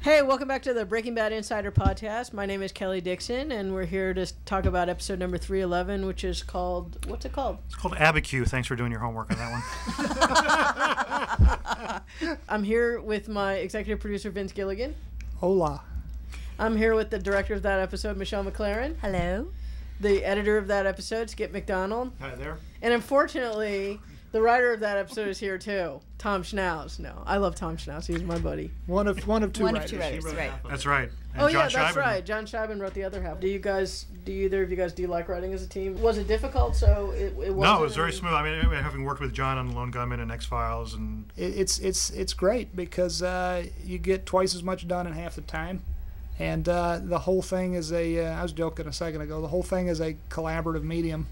Hey, welcome back to the Breaking Bad Insider Podcast. My name is Kelly Dixon, and we're here to talk about episode number 311, which is called... What's it called? It's called Abiquiu. Thanks for doing your homework on that one. I'm here with my executive producer, Vince Gilligan. Hola. I'm here with the director of that episode, Michelle McLaren. Hello. The editor of that episode, Skip McDonald. Hi there. And unfortunately... the writer of that episode is here too, Tom Schnauz. No, I love Tom Schnauz. He's my buddy. One of two writers. Right. That's right. And John Scheiben. That's right. John Scheiben wrote the other half. Do either of you guys like writing as a team? Was it difficult? So it wasn't. No, it was very smooth. I mean, having worked with John on The Lone Gunman and X-Files, and it's great because you get twice as much done in half the time, and the whole thing is I was joking a second ago. The whole thing is a collaborative medium.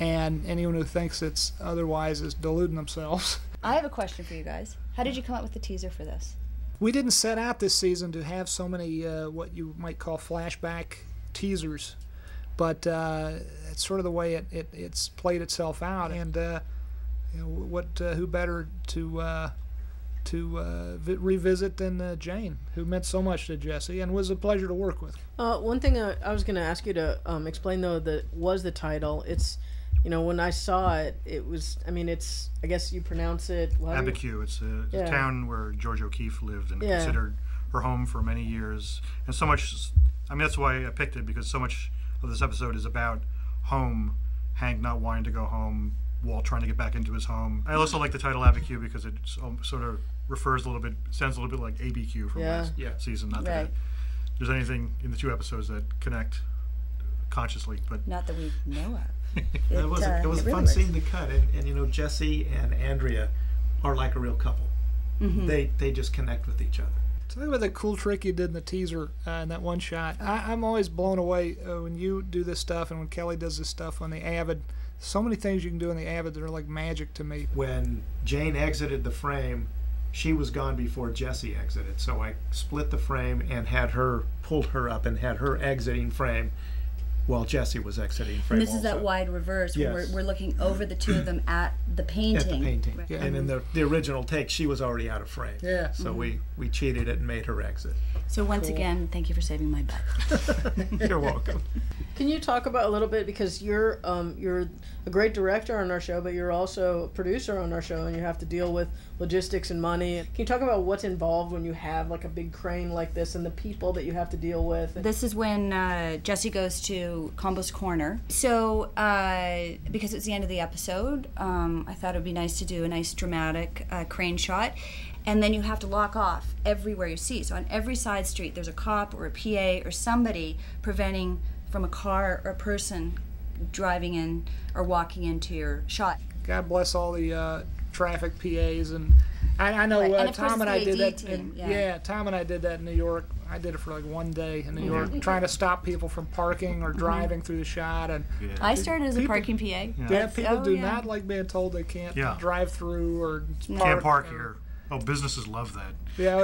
And anyone who thinks it's otherwise is deluding themselves. I have a question for you guys. How did you come up with the teaser for this? We didn't set out this season to have so many what you might call flashback teasers, but it's sort of the way it's played itself out. And who better to revisit than Jane, who meant so much to Jesse and was a pleasure to work with. One thing I was going to ask you to explain, though, that was the title. It's... when I saw it, it was, it's, I guess you pronounce it... Abiquiu. It's a town where George O'Keeffe lived and considered her home for many years. And so much, that's why I picked it, because so much of this episode is about home, Hank not wanting to go home, Walt trying to get back into his home. I also like the title Abiquiu because it sort of refers sounds a little bit like ABQ from last season. Not that there's anything in the two episodes that connect consciously, but... Not that we know of. It was a really fun scene to cut, and Jesse and Andrea are like a real couple. Mm-hmm. They just connect with each other. Tell me about the cool trick you did in the teaser in that one shot. I'm always blown away when you do this stuff and when Kelly does this stuff on the Avid. So many things you can do in the Avid that are like magic to me. When Jane exited the frame, she was gone before Jesse exited, so I split the frame and pulled her up and had her exiting frame while Jesse was exiting frame. And this is that wide reverse where we're looking over the two of them at the painting. At the painting. Right. Yeah. And in the original take, she was already out of frame. Yeah. So we cheated it and made her exit. So once again, thank you for saving my butt. You're welcome. Can you talk about a little bit, because you're a great director on our show, but you're also a producer on our show, and you have to deal with logistics and money. Can you talk about what's involved when you have like a big crane like this and the people that you have to deal with? This is when Jesse goes to Combo's Corner. So because it's the end of the episode, I thought it would be nice to do a nice dramatic crane shot. And then you have to lock off everywhere you see. So on every side street, there's a cop or a PA or somebody preventing from a car or a person driving in or walking into your shot. God bless all the traffic PAs, and I know and Tom and I did that. Team, Tom and I did that in New York. I did it for like one day in New York, trying to stop people from parking or driving through the shot. And I started as a parking PA. People do not like being told they can't drive through or can't park here. Oh, businesses love that. No,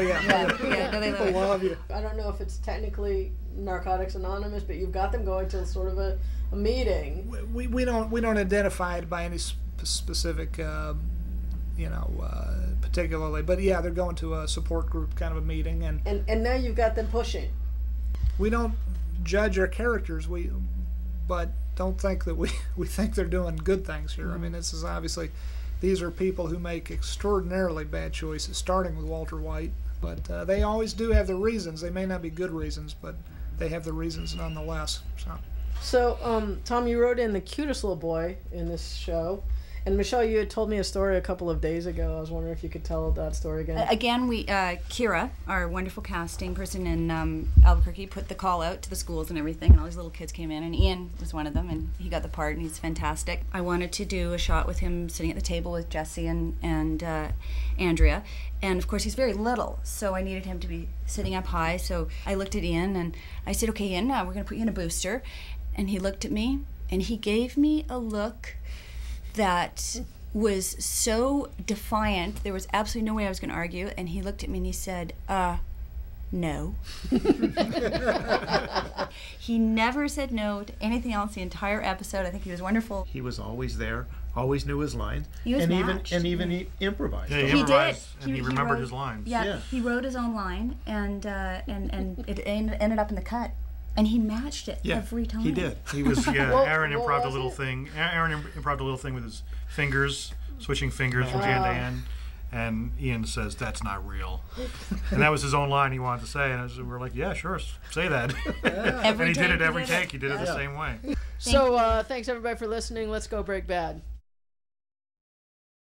they People love you. I don't know if it's technically Narcotics Anonymous, but you've got them going to sort of a meeting. We don't identify it by any specific, particularly, but they're going to a support group kind of a meeting, and now you've got them pushing. We don't judge our characters, but don't think that we think they're doing good things here. I mean, this is obviously. These are people who make extraordinarily bad choices, starting with Walter White. But they always do have the reasons. They may not be good reasons, but they have the reasons nonetheless. So, Tom, you wrote in the cutest little boy in this show. And Michelle, you had told me a story a couple of days ago. I was wondering if you could tell that story again. Again, Kira, our wonderful casting person in Albuquerque, put the call out to the schools and everything, and all these little kids came in, and Ian was one of them, and he got the part, and he's fantastic. I wanted to do a shot with him sitting at the table with Jesse and Andrea, and of course he's very little, so I needed him to be sitting up high. So I looked at Ian, and I said, "Okay, Ian, we're going to put you in a booster," and he looked at me, and he gave me a look that was so defiant. There was absolutely no way I was going to argue. And he looked at me and he said, no. He never said no to anything else the entire episode. I think he was wonderful. He was always there, always knew his lines, He was matched. even he improvised. Yeah, he He improvised, did. and he remembered wrote, his lines. Yeah, he wrote his own line, and it ended up in the cut, and he matched it every time. He did. He was Well, Aaron what improv a was little it? thing. Aaron improv a little thing with his fingers, switching fingers from hand to hand. And Ian says, "That's not real," and that was his own line he wanted to say. And we're like, "Yeah, sure, say that." And he did it every take. He did it the same way. So thanks everybody for listening. Let's go break bad.